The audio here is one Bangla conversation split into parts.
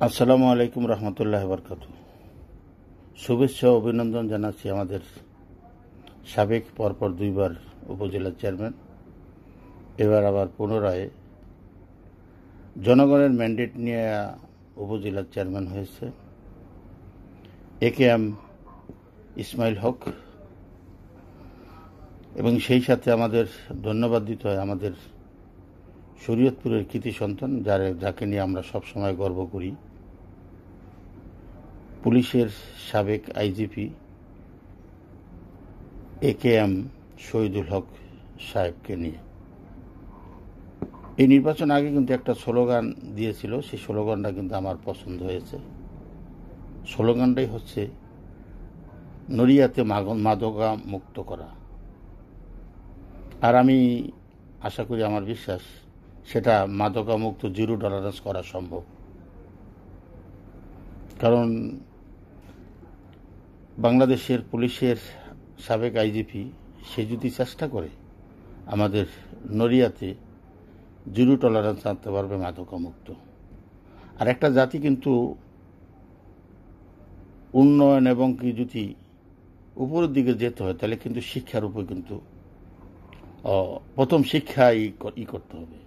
আসসালামু আলাইকুম রহমতুল্লাহ বরকাত। শুভেচ্ছা ও অভিনন্দন জানাচ্ছি আমাদের সাবেক পরপর দুইবার উপজেলা চেয়ারম্যান, এবার আবার পুনরায় জনগণের ম্যান্ডেট নিয়ে উপজেলা চেয়ারম্যান হয়েছে এ.কে.এম. ইসমাইল হক। এবং সেই সাথে আমাদের ধন্যবাদ দিতে হয় আমাদের শরীয়তপুরের কৃতি সন্তান, যাকে নিয়ে আমরা সবসময় গর্ব করি, পুলিশের সাবেক আইজিপি এ.কে.এম. শহীদুল হক সাহেবকে নিয়ে। এই নির্বাচন আগে কিন্তু একটা স্লোগান দিয়েছিল, সেই স্লোগানটা কিন্তু আমার পছন্দ হয়েছে। স্লোগানটাই হচ্ছে নড়িয়াতে মাদকা মুক্ত করা। আর আমি আশা করি, আমার বিশ্বাস, সেটা মাদকা মুক্ত জিরো টলারেন্স করা সম্ভব। কারণ বাংলাদেশের পুলিশের সাবেক আইজিপি সে যদি চেষ্টা করে আমাদের নড়িয়াতে জিরো টলারেন্স আনতে পারবে মাদকা মুক্ত। আর একটা জাতি কিন্তু উন্নয়ন এবং কি যদি উপরের দিকে যেতে হয় তাহলে কিন্তু শিক্ষার উপর কিন্তু প্রথম শিক্ষাই করতে হবে।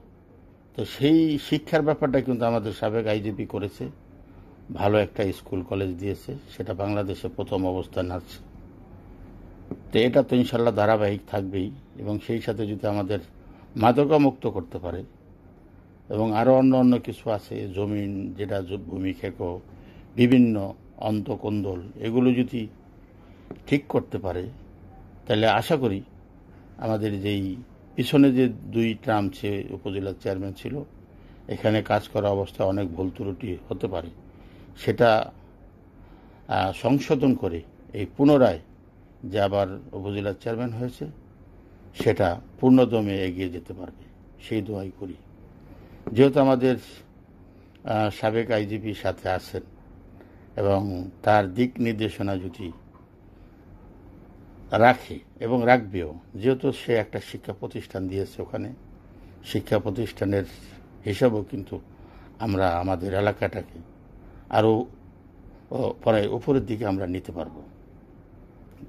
তো সেই শিক্ষার ব্যাপারটা কিন্তু আমাদের সাবেক আইজিপি করেছে, ভালো একটা স্কুল কলেজ দিয়েছে, সেটা বাংলাদেশে প্রথম অবস্থান আছে। তো এটা তো ইনশাল্লাহ ধারাবাহিক থাকবেই। এবং সেই সাথে যদি আমাদের মাদকা মুক্ত করতে পারে এবং আরও অন্য কিছু আছে, জমিন যেটা ভূমি খেকো বিভিন্ন অন্তকোন্দল, এগুলো যদি ঠিক করতে পারে তাহলে আশা করি আমাদের যেই পিছনে যে দুই টার্ম উপজেলার চেয়ারম্যান ছিল, এখানে কাজ করা অবস্থায় অনেক ভুল ত্রুটি হতে পারে, সেটা সংশোধন করে এই পুনরায় যে আবার উপজেলার চেয়ারম্যান হয়েছে সেটা পূর্ণদমে এগিয়ে যেতে পারবে, সেই দোয়াই করি। যেহেতু আমাদের সাবেক আইজিপি সাথে আছেন এবং তার দিক নির্দেশনা যদি রাখে এবং রাখবেও, যেহেতু সে একটা শিক্ষা প্রতিষ্ঠান দিয়েছে, ওখানে শিক্ষা প্রতিষ্ঠানের হিসাবেও কিন্তু আমরা আমাদের এলাকাটাকে আরও পরে উপরের দিকে আমরা নিতে পারব।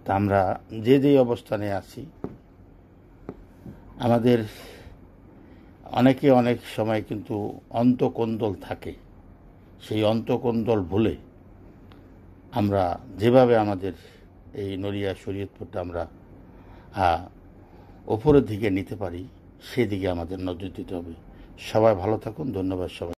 তা আমরা যে অবস্থানে আছি, আমাদের অনেকে অনেক সময় কিন্তু অন্তকোন্দল থাকে, সেই অন্তকোন্দল ভুলে আমরা যেভাবে আমাদের এই নড়িয়া শরীয়তপুরটা আমরা ওপরের দিকে নিতে পারি, সেদিকে আমাদের নজর দিতে হবে। সবাই ভালো থাকুন, ধন্যবাদ সবাই।